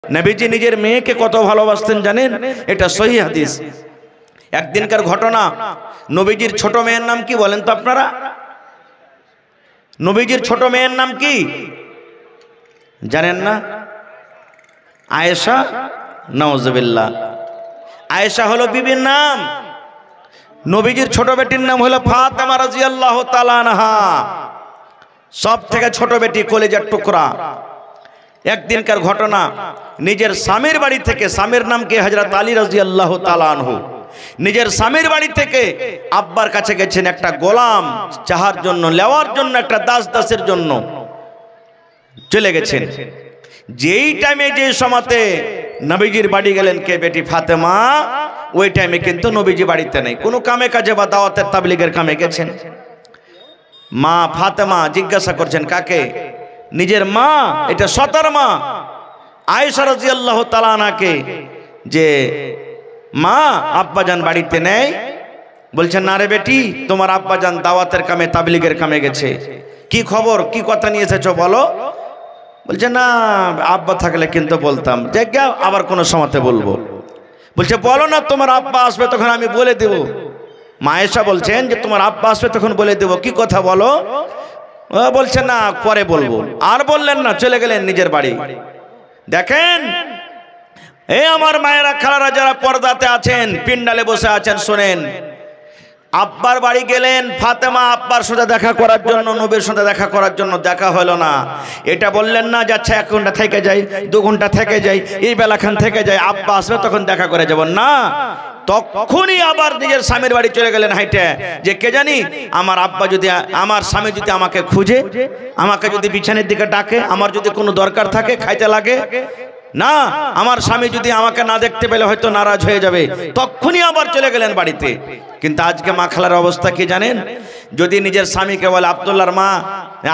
নবীজি নিজের মেয়েকে কত ভালোবাসতেন জানেন? এটা সহিহ হাদিস। একদিনকার ঘটনা। নবীজির ছোট মেয়ের নাম কি বলেন তো আপনারা? নবীজির ছোট মেয়ের নাম কি জানেন না? আয়েশা। নাউজুবিল্লাহ। আয়েশা হলো বিবির নাম। নবীজির ছোট বেটির নাম হলো ফাতেমা রাদিয়াল্লাহু তাআলা আনহা। সব থেকে ছোট বেটি, কলিজার টুকরা। একদিনকার ঘটনা, নিজের স্বামীর বাড়ি থেকে, স্বামীর নাম কি হযরত আলী রাদিয়াল্লাহু তাআলা আনহু, নিজের স্বামীর বাড়ি থেকে আব্বার কাছে গেছেন একটা গোলাম চাহার জন্য, নেওয়ার জন্য, একটা দাসের জন্য চলে গেছেন। যেই টাইমে, যে সময়তে নবীজির বাড়ি গেলেন কে? বেটি ফাতেমা। ওই টাইমে কিন্তু নবীজি বাড়িতে নেই, কোনো কামে কাজে বা দাওয়াতের তাবলীগের কামে গেছেন। মা ফাতেমা জিজ্ঞাসা করছেন কাকে? নিজের মা, এটা সতার মা আয়েশা রাদিয়াল্লাহু তাআলা আনহাকে, যে মা আব্বাজান বাড়িতে নেই। বলছেন না রে বেটি, তোমার আব্বাজান দাওয়াতের কামে, তাবলীগের কামে গেছে। কি খবর, কি কথা নিয়ে এসেছো বলো? বলছে না, আব্বা থাকলে কিন্তু বলতাম, জায়গা আবার কোনো সময়তে বলবো। বলছে বলো না, তোমার আব্বা আসবে তখন আমি বলে দেব। মা আয়েশা বলছেন যে তোমার আব্বা আসবে তখন বলে দেব, কি কথা বলো? বলছে না, পরে বলবো। আর বললেন না, চলে গেলেন নিজের বাড়ি। দেখেন এই আমার মায়েরা, খালারা, যারা পর্দাতে আছেন, পিন্ডালে বসে আছেন, শোনেন। আব্বার বাড়ি গেলেন ফাতেমা আব্বার সাথে দেখা করার জন্য, নবীর সাথে দেখা করার জন্য। দেখা হলো না। এটা বললেন না যে আচ্ছা 1 ঘন্টা থেকে যাই, 2 ঘন্টা থেকে যাই, এই বেলাখান থেকে যাই, আব্বা আসবে তখন দেখা করে যাব না। তখনই আবার নিজের স্বামীর বাড়ি চলে গেলেন হাইটে, যে কে জানি আমার আব্বা যদি, আমার স্বামী যদি আমাকে খুঁজে, আমাকে যদি বিছানের দিকে ডাকে, আমার যদি কোনো দরকার থাকে, খাইতে লাগে না, আমার স্বামী যদি আমাকে না দেখতে পেলে হয়তো নারাজ হয়ে যাবে, তখনই আবার চলে গেলেন বাড়িতে। কিন্তু আজকে মা খালার অবস্থা কি জানেন? যদি নিজের স্বামীকে বলে আব্দুল্লাহর মা,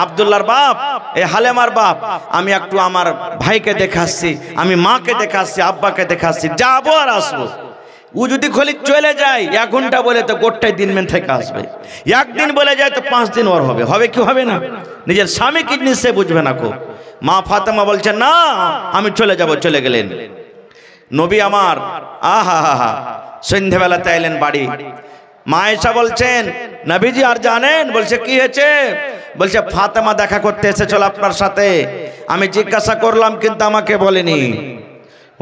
আব্দুল্লাহর বাপ, এ হালেমার বাপ, আমি একটু আমার ভাইকে দেখে আসছি, আমি মাকে দেখে আসছি, আব্বাকে দেখে আসছি, যাবো আর আসবো। ও যদি খলি চলে যায় 1 ঘন্টা বলে তো গোটাই দিন থেকে আসবে। একদিন বলে যায় তো 5 দিন ওর হবে। হবে কি হবে না? নিজের স্বামী কি জিনিস সে বুঝবে না কো। মা ফাতেমা বলছেন না, আমি চলে যাব। চলে গেলেন নবী আমার। আহা হা হা, সন্ধ্যাবেলাতে এলেন বাড়ি। মা আয়েশা বলছেন নবীজি আর জানেন? বলছে কি হয়েছে? বলছে ফাতেমা দেখা করতে এসেছিল আপনার সাথে, আমি জিজ্ঞাসা করলাম কিন্তু আমাকে বলেনি।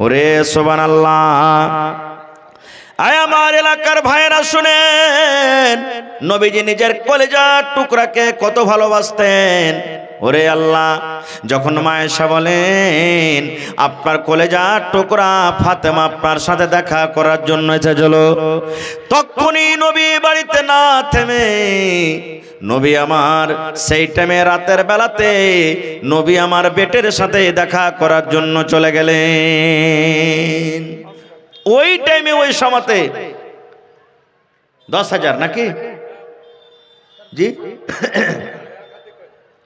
ওরে সুবহানাল্লাহ। আয় আমার এলাকার ভাইয়েরা শুনেন, নবীজি নিজের কলিজার টুকরাকে কত ভালোবাসতেন। ওরে আল্লাহ, যখন মা আয়েশা বলেন আপনার কলিজার টুকরা ফাতেমা আপনার সাথে দেখা করার জন্য এসেছিল, তখনই নবী বাড়িতে না থেমে, নবী আমার সেই টাইমে রাতের বেলাতে নবী আমার বেটের সাথে দেখা করার জন্য চলে গেলেন। ওই টাইমে, ওই সময়তে 10,000 নাকি জি?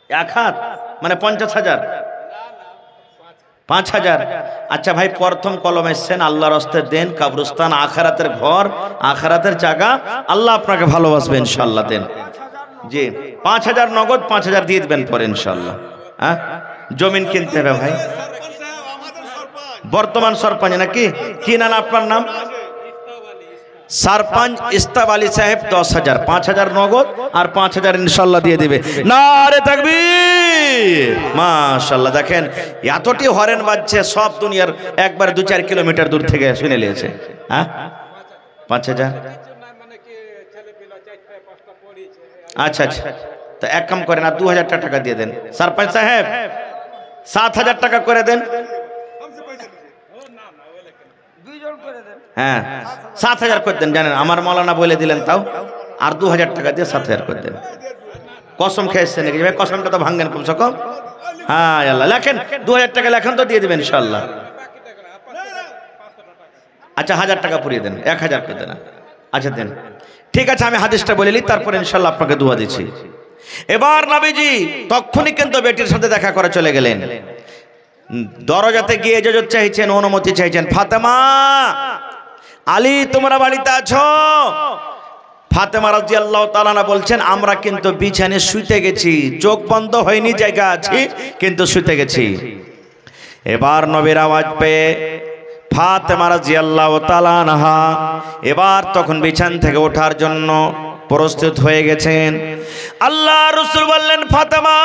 1 হাত মানে 50,000, 5,000। আচ্ছা ভাই, প্রথম কলম এসছেন, আল্লাহর রাস্তায় দেন, কবরস্থান আখিরাতের ঘর, আখিরাতের জায়গা, আল্লাহ আপনাকে ভালোবাসবে ইনশাআল্লাহ। দেন জি, 5,000 নগদ, 5,000 দিয়ে দিবেন পরে ইনশাআল্লাহ। হ্যাঁ, জমিন কিনতে হবে ভাই। বর্তমান সরপঞ্চ নাকি? কি নাম আপনার? নাম सरपंच इस्ताब अली साहेब 10,000, 5,000 नगद और 5,000 इंशाल्लाह दिए दिबे। नारे तकबीर, माशाल्लाह। देखें एतटी हरेन बाजছে सब दुनियार एकबार 2-4 किलोमीटर दूर থেকে শুনে নিয়েছে। হ্যাঁ 5,000। अच्छा अच्छा, तो एक काम करें ना, 2,000 টাকা দিয়ে দেন सरपंच साहेब, 7,000 টাকা করে দেন। হ্যাঁ 7,000 করে দেন। জানেন আমার মৌলানা বলে দিলেন, তাও আর 2,000 টাকা দিয়ে 7,000 করে দেন। কসম খেয়েছেন নাকি ভাই? কসমটা তো ভাঙেন কমসে কম। হ্যাঁ আল্লাহ, লেখেন 2,000 টাকা লেখেন তো দিয়ে দিবেন ইনশাআল্লাহ। আচ্ছা 1,000 টাকা পুরিয়ে দেন, 1,000 করে দেন। আচ্ছা দেন, ঠিক আছে, আমি হাদিসটা বলে নিই, তারপর ইনশাআল্লাহ আপনাকে দোয়া দিচ্ছি। এবার নবীজি তখনই কিন্তু বেটির সাথে দেখা করে চলে গেলেন। দরজাতে গিয়ে ইজাজত চাইছেন, অনুমতি চাইছেন, ফাতেমা, আলী তোমরা বাড়িতে আছো? ফাতেমা রাদিয়াল্লাহু তাআলা আনহা বলছেন আমরা কিন্তু বিছানায় শুতে গেছি, চোখ বন্ধ হয়নি, জায়গা আছি কিন্তু শুতে গেছি। এবার নবীর আওয়াজ পেয়ে ফাতেমা রাদিয়াল্লাহু তাআলা আনহা এবার তখন বিছানা থেকে ওঠার জন্য প্রস্তুত হয়ে গেছেন। আল্লাহ রাসূল বললেন, ফাতেমা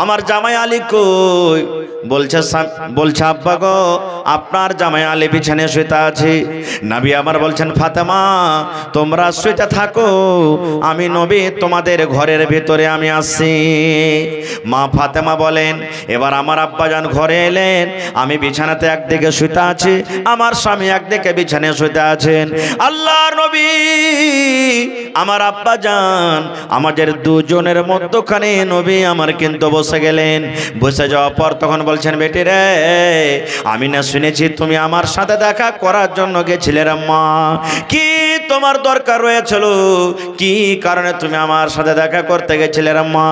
আমার জামাই আলী কই? বলছে আব্বা গো, আপনার জামাই আলী বিছানায় শুয়ে আছে। নবী আমার বলছেন, ফাতেমা তোমরা শুয়ে থাকো, আমি নবী তোমাদের ঘরের ভিতরে আমি আসছি। মা ফাতেমা বলেন, এবার আমার আব্বাজান ঘরে এলেন, আমি বিছানাতে একদিকে শুয়ে আছি, আমার স্বামী একদিকে বিছানায় শুয়ে আছেন। আল্লাহর নবী আমার আব্বাজান আমাদের দুজনের মধ্যখানে নবী আমার কিন্তু বসে গেলেন। বসে যাওয়ার পর তখন বলছেন, বেটি রে, আমি না শুনেছি তুমি আমার সাথে দেখা করার জন্য গেছিলে রে মা, কি তোমার দরকার রয়েছিল, কি কারণে তুমি আমার সাথে দেখা করতে গেছিলে রে মা?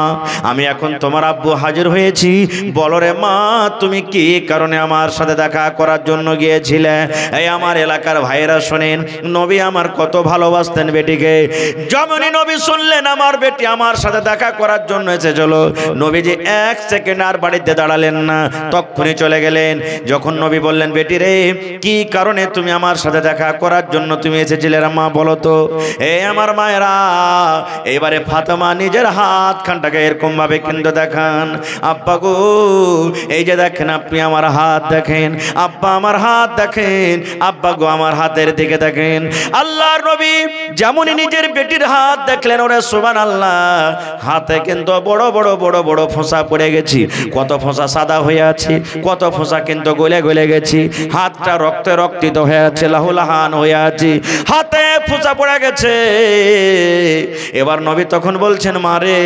আমি এখন তোমার আব্বু হাজির হয়েছি, বলো রে মা তুমি কি কারণে আমার সাথে দেখা করার জন্য গিয়েছিলে? এই আমার এলাকার ভাইরা শোনেন, নবী আমার কত ভালোবাসতেন বেটিকে। যেমনই নবী শুনলেন আমার বেটি আমার সাথে দেখা করার জন্য এসেছিল, নবীজি এক সেকেন্ড আর বাড়িতে দাঁড়ালেন না, তখনই চলে গেলেন। যখন নবী বললেন, বেটি রে কি কারণে তুমি আমার সাথে দেখা করার জন্য তুমি এসেছিলে রে মা, বলো তো। এই আমার মায়েরা, এবারে ফাতেমা নিজের হাত খানটাকে এরকম ভাবে কিন্তু দেখান, আব্বা গো এই যে দেখেন, আপনি আমার হাত দেখেন, আব্বা আমার হাত দেখেন, আব্বা গো আমার হাতের দিকে দেখেন। আল্লাহর নবী যেমনই নিজের বেটির হাত দেখলেন, ওরে সুবহানাল্লাহ, হাতে কিন্তু বড় বড় বড় বড় ফোঁসা পড়ে গেছি, কত ফোঁসা সাদা হয়ে আছে, কত ফোঁসা কিন্তু গলে গলে গেছি, হাতটা রক্তে রক্তিত হয়ে আছে, লাহুলাহান হয়ে আছে, হাতে ফোঁসা পড়ে গেছে। এবার নবী তখন বলছেন, মারে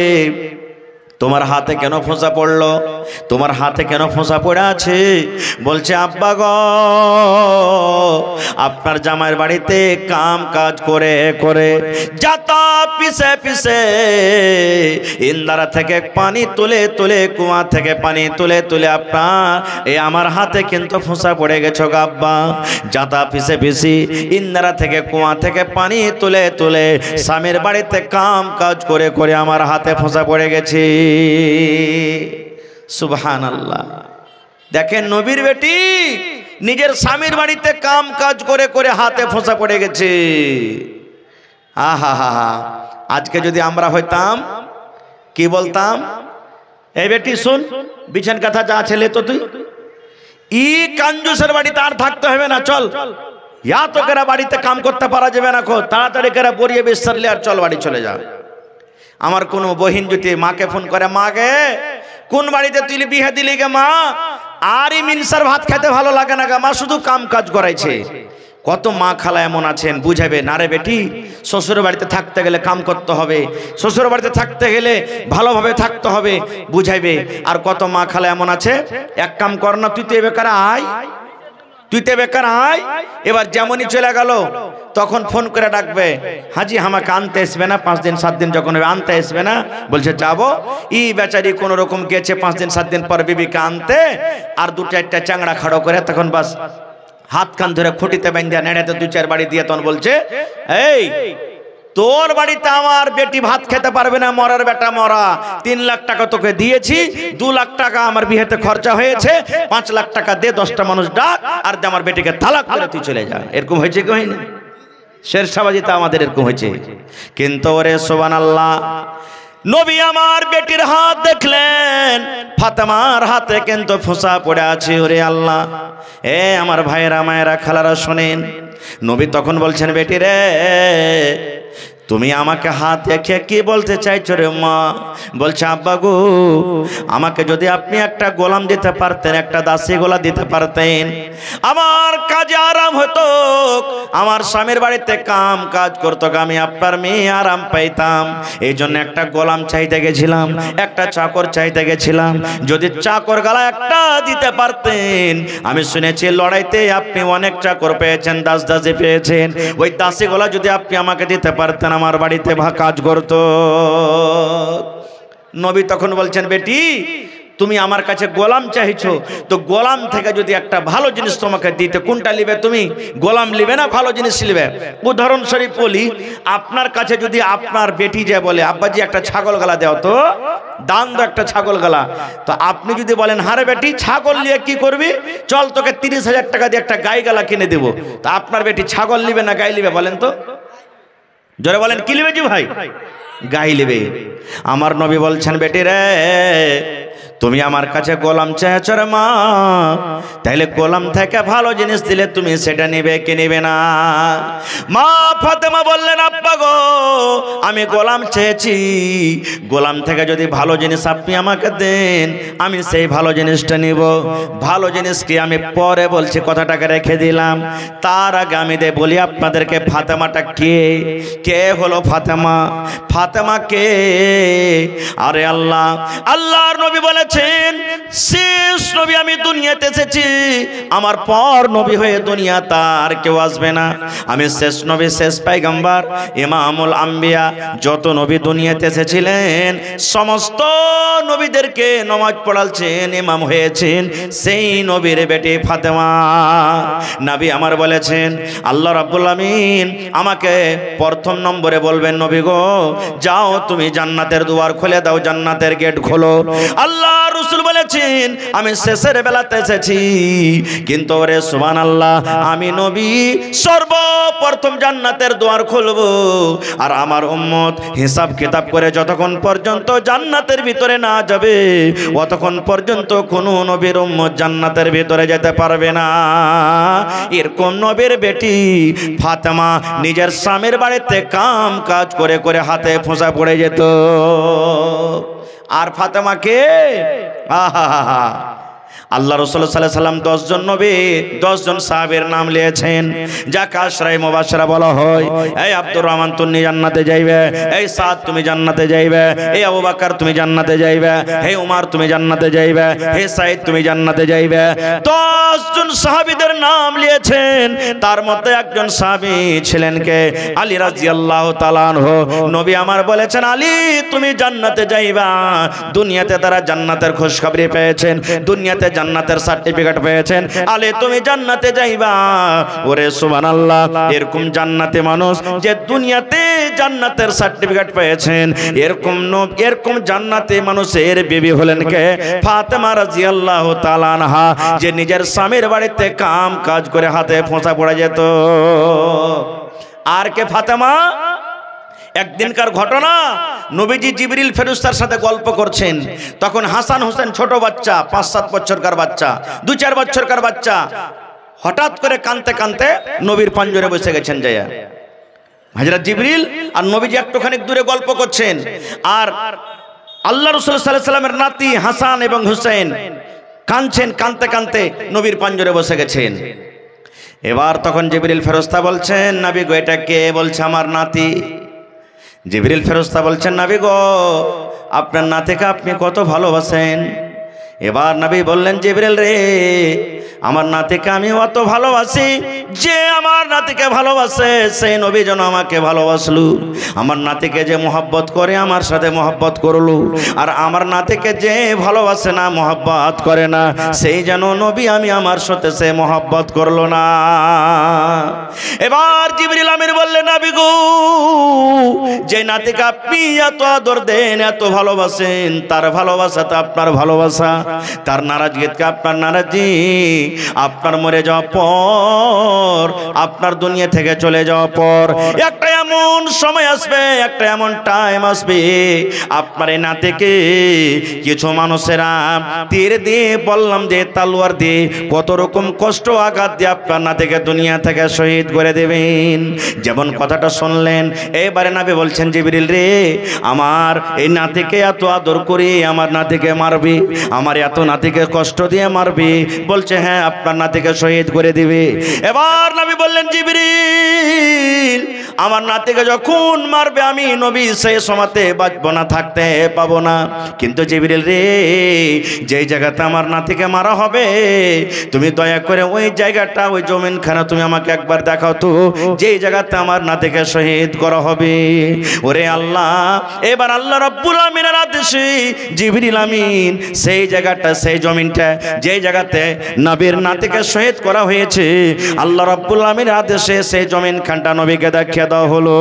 তোমার হাতে কেন ফোঁসা পড়লো, তোমার হাতে কেন ফোঁসা পড়ে আছে? বলছে, আব্বা গো আপনার জামাইয়ের বাড়িতে কাম কাজ করে করে যাতা পিছে পিছে ইন্দারা থেকে পানি তুলে তুলে, কুয়া থেকে পানি তুলে তুলে আপনার এই আমার হাতে কিন্তু ফোঁসা পড়ে গেছো গো আব্বা। যাতা পিছে পিছি ইন্দারা থেকে কুয়া থেকে পানি তুলে তুলে স্বামীর বাড়িতে কাম কাজ করে করে আমার হাতে ফোঁসা পড়ে গেছে। সুবহানাল্লাহ। দেখেন নবীর বেটি নিজের স্বামীর বাড়িতে কাম কাজ করে করে হাতে ফোঁসা পড়ে গেছে। আহা হা হা, আজকে যদি আমরা হইতাম কি বলতাম, এই বেটি শুন, বিছান কথা যা ছেলে তো তুই ই কাঞ্জুসের বাড়িতে আর থাকতে হবে না, চল ইয়া তো কেরা বাড়িতে কাম করতে পারা যাবে না, খো তাড়াতাড়ি কেরা পরিয়ে বিস্তারলে আর চল বাড়ি চলে যা। আমার কোনো বহিন যদি মাকে ফোন করে, মা গে কোন বাড়িতে তুই বিয়ে দিলি গে মা, আরই মিনসার ভাত খেতে ভালো লাগে না গে মা, শুধু কাম কাজ করাইছে। কত মা খালা এমন আছেন বুঝাবে, না রে বেটি শ্বশুর বাড়িতে থাকতে গেলে কাম করতে হবে, শ্বশুর বাড়িতে থাকতে গেলে ভালোভাবে থাকতে হবে বুঝাইবে। আর কত মা খালা এমন আছে, এক কাম কর না, তুই তো বেকার আয়, তুই তো বেকার আয়। এবার যেমনই চলে গেল তখন ফোন করে ডাকবে, হাজি আমাকে আনতে আসবে না, 5 দিন 7 দিন যখন আনতে আসবে না, বলছে যাবো। ই বেচারি কোনো রকম গেছে 5 দিন 7 দিন পর বিবিকে আনতে, আর 2-4টা চাংড়া খাড়ো করে তখন বাস হাত কান ধরে খুঁটিতে বেঁধে নেড়াতে 2-4 বাড়ি দিয়ে তখন বলছে, এই তোর বাড়িতে আমার বেটি ভাত খেতে পারবে না, মরার বেটা মরা, 3 লাখ টাকা তোকে দিয়েছি, 2 লাখ টাকা আমার বিয়েতে খরচা হয়েছে, 5 লাখ টাকা দে, 10টা মানুষ ডাক, আর দে আমার বেটিকে তালাক করে তুই চলে যা। এরকম হয়েছে কি হয়নি? শেরশাবাজিতে আমাদের এরকম হয়েছে। কিন্তু ওরে সুবহানাল্লাহ, নবী আমার বেটির হাত দেখলেন, ফাতেমার হাতে কিন্তু ফোঁসা পড়ে আছে। ওরে আল্লাহ, এ আমার ভাইয়েরা মায়েরা খালারা শোনেন, নবী তখন বলছেন, বেটি রে তুমি আমাকে হাত দেখে কি বলতে চাইছো রে মা? বলছে, আব্বা গো আমাকে যদি আপনি একটা গোলাম দিতে পারতেন, একটা দাসী গোলা দিতে পারতেন, আমার কাজে আরাম হতো, আমার স্বামীর বাড়িতে কাম কাজ করতো, আমি আপনার মেয়ে আরাম পাইতাম। এই জন্য একটা গোলাম চাইতে গেছিলাম, একটা চাকর চাইতে গেছিলাম। যদি চাকর গালা একটা দিতে পারতেন, আমি শুনেছি লড়াইতে আপনি অনেক চাকর পেয়েছেন, দাস দাসী পেয়েছেন, ওই দাসী গোলা যদি আপনি আমাকে দিতে পারতেন, আমার বাড়িতে কাজ করতো। নবী তখন বলছেন, বেটি তুমি আমার কাছে গোলাম চাইছো, তো গোলাম থেকে যদি একটা ভালো জিনিস তোমাকে দিতে, কোনটা নিবে তুমি? গোলাম নিবে না ভালো জিনিস নিবে? উদাহরণস্বরূপ বলি, আপনার কাছে যদি আপনার বেটি যায় বলে আব্বাজি একটা ছাগল গলা দাও তো, দান দাও একটা ছাগল গলা, তো আপনি যদি বলেন হারে বেটি ছাগল নিয়ে কি করবি, চল তোকে 30,000 টাকা দিয়ে একটা গাই গলা কিনে দেবো, তা আপনার বেটি ছাগল নিবে না গাই নিবে বলেন তো? জোরে বলেন কি নিবে জি ভাই? গাই নিবে। আমার নবী বলছেন বেটি রে তুমি আমার কাছে গোলাম চেয়েছো রে মা, তাইলে গোলাম থেকে ভালো জিনিস দিলে তুমি সেটা নিবে কি নিবে না? মা ফাতেমা বললেন আব্বা গো আমি গোলাম চেয়েছি, গোলাম থেকে যদি ভালো জিনিস আপনি আমাকে দেন আমি সেই ভালো জিনিসটা নিব। ভালো জিনিস কি আমি পরে বলছি, কথাটাকে রেখে দিলাম। তার আগে আমি বলি আপনাদেরকে ফাতেমাটা কে? কে হলো ফাতেমা? ফাতেমা কে? আরে আল্লাহ, আল্লাহর নবী বলেছেন শেষ নবী আমি দুনিয়াতে এসেছি, আমার পর নবী হয়ে দুনিয়া তার কেউ আসবে না। আমি শেষ নবী, শেষ পয়গম্বর, ইমামুল আম্বিয়া। যত নবী দুনিয়াতে এসেছিলেন সমস্ত নবীদেরকে নামাজ পড়ালছেন, ইমাম হয়েছেন সেই নবীর বেটি ফাতেমা। নবী আমার বলেছেন আল্লাহ রাব্বুল আমিন আমাকে প্রথম নম্বরে বলবেন নবী গো যাও তুমি জান্নাতের দুয়ার খুলে দাও, জান্নাতের গেট খোলো। আল্লাহ রাসূল বলেছেন আমি শেষের বেলাতে এসেছি, কিন্তু ওরে সুবহানাল্লাহ আমি নবী সর্বপ্রথম জান্নাতের দুয়ার খুলব, আর আমার উম্মত হিসাব কিতাব করে যতক্ষণ পর্যন্ত জান্নাতের ভিতরে না যাবে অতক্ষণ পর্যন্ত কোনো নবীর উম্মত জান্নাতের ভিতরে যেতে পারবে না। এরকম নবীর বেটি ফাতেমা নিজের স্বামীর বাড়িতে কাম কাজ করে করে হাতে ফোঁসা পড়ে যেত। আর ফাতেমাকে আহা আল্লাহ রাসূল সাল্লাল্লাহু আলাইহি সাল্লাম 10 জন নবী 10 জন সাহাবীর নাম লিয়েছেন, যাকে আশরায়ে মুবাশশারা বলা হয়। এই আব্দুর রহমান তুমি জান্নাতে যাইবে, এই সাদ তুমি জান্নাতে যাইবে, এই আবু বকর তুমি জান্নাতে যাইবে, হে উমর তুমি জান্নাতে যাইবে, হে সাঈদ তুমি জান্নাতে যাইবে। 10 জন সাহাবীদের নাম লিয়েছেন। তার মধ্যে একজন সাহাবী ছিলেন কে? আলী রাদিয়াল্লাহু তাআলা আনহু। নবী আমার বলেছেন আলী তুমি জান্নাতে যাইবা। দুনিয়াতে তারা জান্নাতের খুশখবরি পেয়েছেন, দুনিয়াতে জান্নাতের সার্টিফিকেট পেয়েছেন, আলে তুমি জান্নাতে যাইবা। ওরে সুবহানাল্লাহ, এরকম জান্নাতে মানুষ যে দুনিয়াতে জান্নাতের সার্টিফিকেট পেয়েছেন, এরকম জান্নাতে মানুষের বিবি হলেন কে? ফাতেমা রাদিয়াল্লাহু তাআলা আনহা, যে নিজের স্বামীর বাড়িতে কাম কাজ করে হাতে ফোঁসা পড়ে যেত। আর কে ফাতেমা? একদিনকার ঘটনা, নবীজি জিবরিল ফেরেশতার সাথে গল্প করছেন, তখন হাসান হোসেন ছোট বাচ্চা, 5-7 বছরকার বাচ্চা, 2-4 বছরকার বাচ্চা, হঠাৎ করে কাঁদতে কাঁদতে নবীর পাঞ্জরে বসে গেছেন যায়া। হযরত জিবরিল আর নবীজি একটুখানি দূরে গল্প করছেন, আর আল্লাহ রাসূল সাল্লাল্লাহু আলাইহি সাল্লামের নাতি হাসান এবং হুসাইন কাঁদছেন, কাঁদতে কাঁদতে নবীর পাঞ্জরে বসে গেছেন। এবার তখন জিবরিল ফেরেশতা বলছেন নবী গো এটা কে? বলছে আমার নাতি। জিবরিল ফেরেশতা বলছেন নবী গো আপনার নাতিকে আপনি কত ভালোবাসেন। এবার নবী বললেন জিবরিল রে আমার নাতিকে আমি অত ভালোবাসি, যে আমার নাতিকে ভালোবাসে সেই নবী যেন আমাকে ভালোবাসলু। আমার নাতিকে যে মহব্বত করে আমার সাথে মহব্বত করলু, আর আমার নাতিকে যে ভালোবাসে না মহব্বত করে না সেই যেন নবী আমি আমার সাথে সে মহব্বত করলো না। এবার জিবরিল আমির বললেন নবী গো যে নাতিকে আপনি এত আদর দেন এত ভালোবাসেন তার ভালোবাসা তো আপনার ভালোবাসা, তার নারাজগিকে আপনার নারাজি, আপনার মরে যাওয়ার পর আপনার দুনিয়া থেকে চলে যাওয়ার পর একটা এমন সময় আসবে, একটা এমন টাইম আসবে আপনার এই নাতিকে কিছু মানুষেরা তীর দিয়ে বললাম যে তলোয়ার দিয়ে কত রকম কষ্ট আঘাত দিয়ে আপনার নাতিকে দুনিয়া থেকে শহীদ করে দেবেন। যেমন কথাটা শুনলেন, এবারে নবী বলছেন জিবরিল রে আমার এই নাতিকে এত আদর করে আমার নাতিকে মারবি, আমার এত নাতিকে কষ্ট দিয়ে মারবি? বলছে হ্যাঁ আপনার নাতিকে শহীদ করে দিবে। এবার নবী বললেন, জিবরিল আমার নাতিকে যখন মারবে আমি নবী সেই সময়তে বাঁচবো না, থাকতে পাবো না। কিন্তু জিবরিল রে, যেই জায়গাতে আমার নাতিকে মারা হবে তুমি দয়া করে ওই জায়গাটা, ওই জমিনখানা তুমি আমাকে একবার দেখাও তো, যেই জায়গাতে আমার নাতিকে শহীদ করা হবে। ওরে আল্লাহ, এবার আল্লাহ রাব্বুল আমিনের আদেশে জিবরিল আমিন সেই জায়গাটা, সেই জমিনটা যেই জায়গাতে নবীর নাতিকে শহীদ করা হয়েছে, আল্লাহ রাব্বুল আমিনের আদেশে সেই জমিনখানটা নবীকে দেখিয়ে দেওয়া হলো।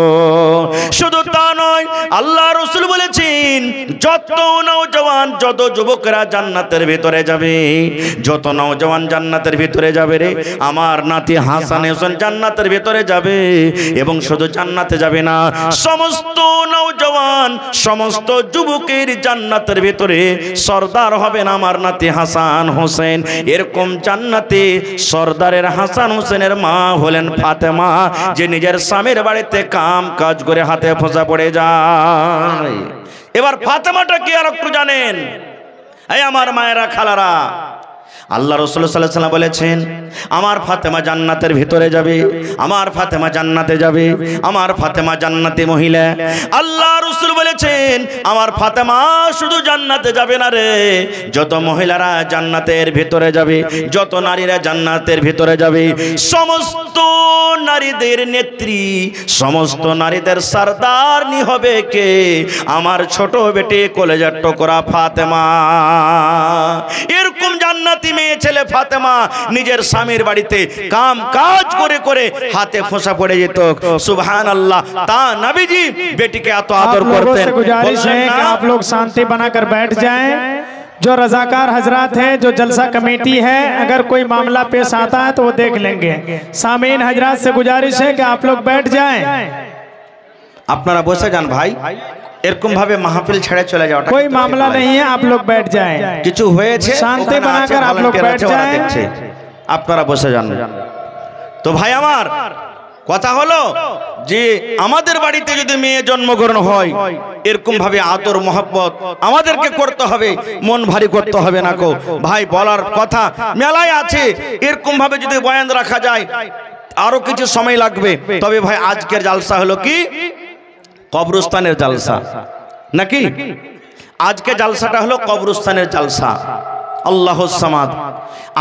শুধু তা নয়, আল্লাহ রাসূল বলেছেন যত নওজওয়ান, যত যুবকরা জান্নাতের ভিতরে যাবে, যত নওজওয়ান জান্নাতের ভিতরে যাবে রে, আমার নাতি হাসান হোসেন জান্নাতের ভিতরে যাবে। এবং শুধু জান্নাতে যাবে না, সমস্ত নওজওয়ান, সমস্ত যুবকের জান্নাতের ভিতরে সর্দার হবেন আমার নাতি হাসান হোসেন। এরকম জান্নাতে সর্দারের হাসান হোসেনের মা হলেন ফাতেমা, যে নিজের স্বামীর বাড়িতে কাম কাজ করে হাতে ফোঁসা পড়ে যায়। এবার ফাতেমাটা কি আর একটু জানেন? এই আমার মায়েরা, খালারা, আল্লাহ রাসূল সাল্লাল্লাহু আলাইহি ওয়াসাল্লাম বলেছেন আমার ফাতেমা জান্নাতের ভিতরে যাবে, আমার ফাতেমা জান্নাতে যাবে, আমার ফাতেমা জান্নাতি মহিলা। আল্লাহ রাসূল বলেছেন আমার ফাতেমা শুধু জান্নাতে যাবে না রে, যত মহিলারা জান্নাতের ভিতরে যাবে, যত নারীরা জান্নাতের ভিতরে যাবে, সমস্ত নারীদের নেত্রী, সমস্ত নারীদের সরদারনি হবে কে? আমার ছোট বেটি কলেজার টুকরা ফাতেমা। এরকম জান্নাতি মেয়ে ছেলে ফাতেমা নিজের স্বামীর বাড়িতে কাম কাজ করে করে হাতে ফোঁসা পড়ে যেত। সুবহানাল্লাহ। তা नबीजी बेटी के एत आदर करते हैं। गुजारिश है कि आप लोग शांति बनाकर बैठ जाएं। जो रजाकार हजरात हैं, जो जलसा कमेटी है, अगर कोई मामला पेश आता है तो वो देख लेंगे। सामीन हजरात से गुजारिश है कि आप लोग बैठ जाएं। আপনারা বসে যান ভাই, এরকম ভাবে মাহফিল ছেড়ে চলে যাওয়াটা कोई मामला नहीं है, आप लोग बैठ जाएं। কিছু হয়েছে शांति बनाकर आप लोग बैठ जाएं। আপনারা বসে যান। তো ভাই আমার কথা হলো যে আমাদের বাড়িতে যদি মেয়ে জন্মগ্রহণ হয়, এরকম ভাবে আদর মহব্বত আমাদেরকে করতে হবে, মন ভারী করতে হবে না কো ভাই। বলার কথা মেলায় আছে, এরকম ভাবে যদি বয়ান রাখা যায় আরো কিছু সময় লাগবে। তবে ভাই আজকের জালসা হলো কি কবরস্থানের জালসা নাকি? আজকে জালসাটা হলো কবরস্থানের জালসা। अल्लाह समाद।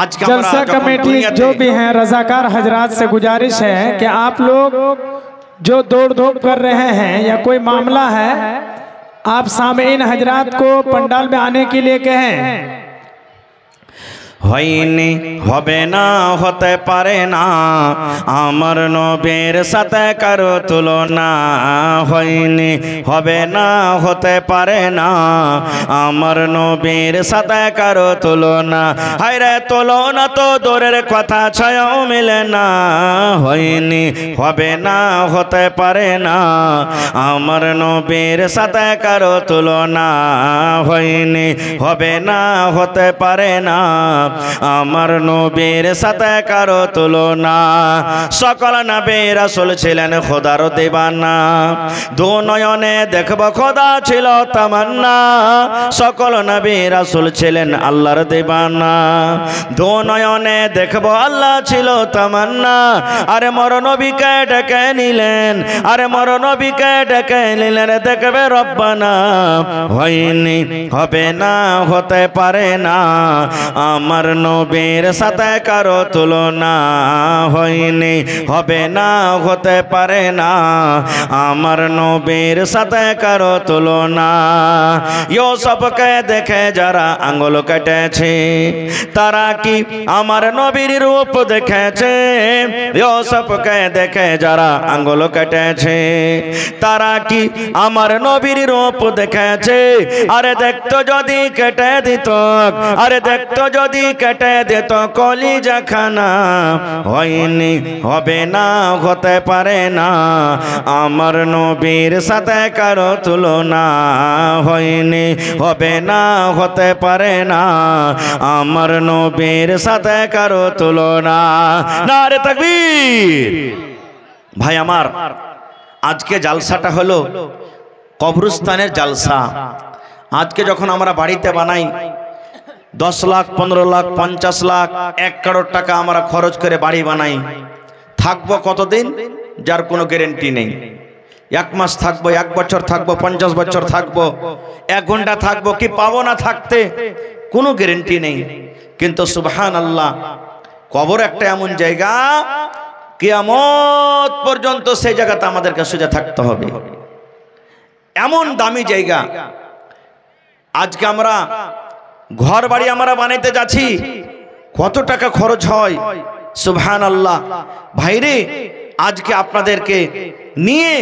आज का जलसा कमेटी जो भी हैं रजाकार हजरात से गुजारिश है कि आप लोग जो दौड़ धूप कर रहे हैं या कोई मामला है, आप सामीन हजरात को पंडाल में आने के लिए कहें। হয়নি হবে না হতে পারে না, আমার নবীর সাথে কারো তুলনা। হয়নি হবে না হতে পারে না, আমার নবীর সাথে কারো তুলনা। হায়রে তুলনা তো দূরের কথা, ছায়াও মিলে না। হয়নি হবে না হতে পারে না, আমার নবীর সাথে কারো তুলনা। হয়নি হবে না হতে পারে না, আমার নবীর সাথে কারো তুলনা। সকল নবী রাসূল ছিলেন খোদার দিবানা, দু নয়নে দেখব খোদা ছিল তামান্না। সকল নবী রাসূল ছিলেন আল্লাহর দিবানা, দু নয়নে দেখব আল্লাহ ছিল তামান্না। আরে মর নবীকে ডেকে নিলেন, আরে মর নবীকে ডেকে নিলেন দেখবে রব্বানা। হয়নি হবে না হতে পারে না, আমার নবীর সাথে কারো তুলনা। হয়নি হবে না হতে পারে না, আমার নবীর সাথে কারো তুলনা। ইউসুফকে দেখে যারা আঙ্গুল কেটেছে, তারা কি আমার নবীর রূপ দেখেছে? ইউসুফকে দেখে যারা আঙ্গুল কেটেছে, তারা কি আমার নবীর রূপ দেখেছে? আরে দেখতো যদি কেটে দিত, আরে দেখতো যদি কেটে দিত কলিজা খানা। হয়নি হবে না হতে পারে না, আমার নবীর সাথে কারো তুলনা। হয়নি হবে না হতে পারে না, আমার নবীর সাথে কারো তুলনা। নারে তাকবীর। ভাই আমার আজকে জালসাটা হলো কবরস্থানের জালসা। আজকে যখন আমরা বাড়িতে বানাই, 10 লাখ 15 লাখ 50 লাখ 1 কারোর টাকা আমরা খরচ করে বাড়ি বানাই, থাকবো কতদিন যার কোনো গ্যারান্টি নেই। 1 মাস থাকবো, 1 বছর থাকবো, 50 বছর থাকবো, 1 ঘন্টা থাকবো, কি পাবো না থাকতে কোনো গ্যারান্টি নেই। কিন্তু সুবহানাল্লাহ, কবর একটা এমন জায়গা, কিয়ামত পর্যন্ত সেই জায়গাতে আমাদেরকে সোজা থাকতে হবে, এমন দামি জায়গা। আজকে আমরা ঘর বাড়ি আমরা বানাইতে যাচ্ছি, কত টাকা খরচ হয়, সুবহানাল্লাহ। ভাইরে, আজকে আপনাদেরকে নিয়ে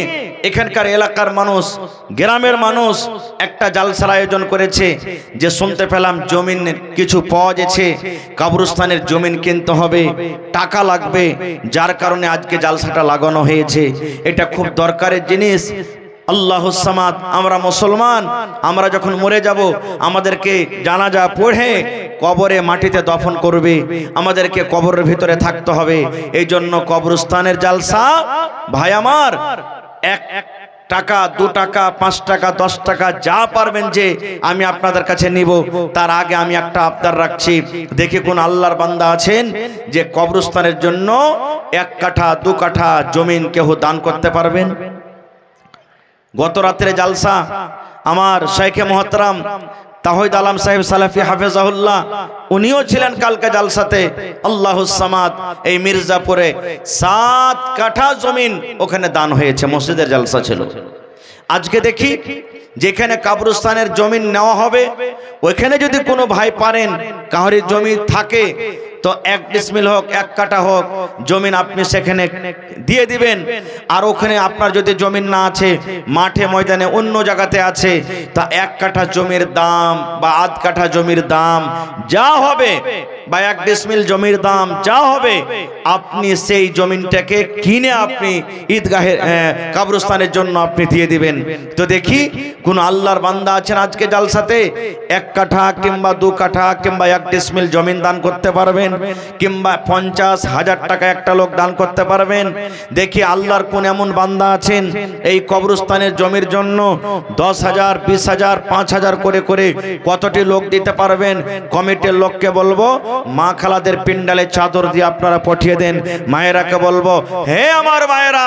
এখানকার এলাকার মানুষ, গ্রামের মানুষ একটা জালসার আয়োজন করেছে, যে শুনতে পেলাম জমিন কিছু পাওয়া গেছে, কবরস্থানের জমিন কিনতে হবে, টাকা লাগবে, যার কারণে আজকে জালসাটা লাগানো হয়েছে। এটা খুব দরকারের জিনিস। আল্লাহুস সামাদ, আমরা মুসলমান, আমরা যখন মরে যাব আমাদেরকে জানাজা পড়ে কবরে মাটিতে দফন করবে, আমাদেরকে কবরের ভিতরে থাকতে হবে। এই জন্য কবরস্থানের জালসা ভাই আমার 1 টাকা 2 টাকা 5 টাকা 10 টাকা যা পারবেন যে আমি আপনাদের কাছে নিব। তার আগে আমি একটা আবদার রাখছি, দেখি কোন আল্লাহর বান্দা আছেন যে কবরস্থানের জন্য 1 কাঠা 2 কাঠা জমিন কেউ দান করতে পারবেন। গত রাত্রে জালসা আমার শেখে মুহতারাম তাহিদ আলম সাহেব সালাফি হাফেজাহুল্লাহ, উনিও ছিলেন কালকে জালসাতে। আল্লাহুস সামাদ, এই মির্জাপুরে 7 কাঠা জমিন ওখানে দান হয়েছে, মসজিদের জালসা ছিল। আজকে দেখি যেখানে কবরস্থানের জমিন নেওয়া হবে, ওইখানে যদি কোনো ভাই পারেন, কারোর জমি থাকে তো 1 ডিসমিল হোক 1 কাঠা হোক জমিন আপনি সেখানে দিয়ে দিবেন। আর ওখানে আপনার যদি জমিন না আছে, মাঠে ময়দানে অন্য জায়গাতে আছে, তা 1 কাঠা জমির দাম বা আধ কাঠা জমির দাম যা হবে বা 1 ডিসমিল জমির দাম যা হবে, আপনি সেই জমিনটাকে কিনে আপনি ঈদগাহে কবরস্থানের জন্য আপনি দিয়ে দিবেন। তো দেখি কোন আল্লাহর বান্দা আছেন আজকে জালসাতে 1 কাঠা কিংবা 2 কাঠা কিংবা 1 ডিসমিল জমিন দান করতে পারবেন, কিংবা 50,000 টাকা একটা লোক দান করতে পারবেন। দেখি আল্লাহর কোন এমন বান্দা আছেন এই কবরস্থানের জমির জন্য 10,000 20,000 5,000 করে করে কতটি লোক দিতে পারবেন। কমিটির লোককে বলবো মা খালাদের পিন্ডালে চাদর দিয়ে আপনারা পাঠিয়ে দেন। মায়েরাকে বলবো, হে আমার মায়েরা,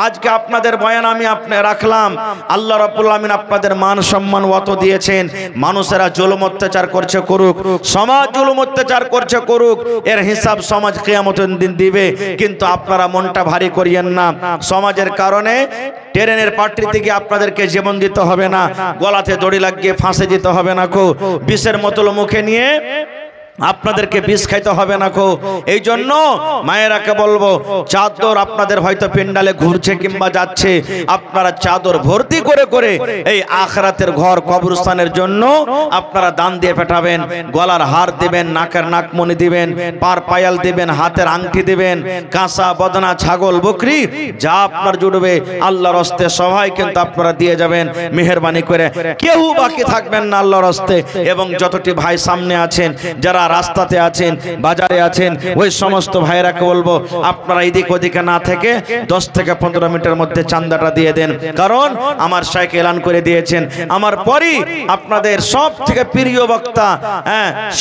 আজকে আপনাদের বয়ান আমি রাখলাম, আল্লাহ রাব্বুল আমিন আপনাদের মান সম্মান অত দিয়েছেন। মানুষেরা জুলুম অত্যাচার করছে করুক, সমাজ জুলুম অত্যাচার করছে করুক, এর হিসাব সমাজ কিয়ামতের দিন দিবে। কিন্তু আপনারা মনটা ভারী করিয়েন না, সমাজের কারণে ট্রেনের পাট্রিতে গিয়ে আপনাদেরকে জীবন দিতে হবে না, গলাতে দড়ি লাগিয়ে ফাঁসে দিতে হবে না, কো বিষের বোতল মুখে নিয়ে আপনাদেরকে বিষ খাইতে হবে না কো। এই জন্য মায়েরাকে বলবো, চাদর আপনাদের হয়তো পেন্ডালে ঘুরছে কিংবা যাচ্ছে, আপনারা চাদর ভর্তি করে করে এই আখিরাতের ঘর কবরস্থানের জন্য আপনারা দান দিয়ে পাঠাবেন। গলার হার দিবেন, নাকের নাকমণি দিবেন, পার পায়াল দিবেন, হাতের আংটি দিবেন, কাঁচা বদনা ছাগল বকরি যা আপনার জুড়বে আল্লাহর হস্তে সবাই কিন্তু আপনারা দিয়ে যাবেন। মেহেরবানি করে কেউ বাকি থাকবেন না আল্লাহর হস্তে। এবং যতটি ভাই সামনে আছেন, যারা রাস্তাতে আছেন, বাজারে আছেন, ওই সমস্ত ভাইরাকে বলবো আপনারা এদিক ওদিকে না থেকে 10 থেকে 15 মিনিটের মধ্যে চাঁদাটা দিয়ে দেন। কারণ আমার শাইখ এলান করে দিয়েছেন, আমার পরই আপনাদের সব থেকে প্রিয় বক্তা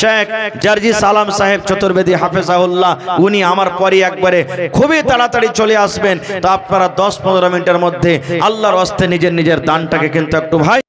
শেখ জার্জিস আলম সাহেব চতুর্বেদী হাফেজাহুল্লাহ, উনি আমার পরই একবারে খুবই তাড়াতাড়ি চলে আসবেন। তো আপনারা 10-15 মিনিটের মধ্যে আল্লাহর হস্তে নিজের নিজের দানটাকে কিন্তু একটু ভাই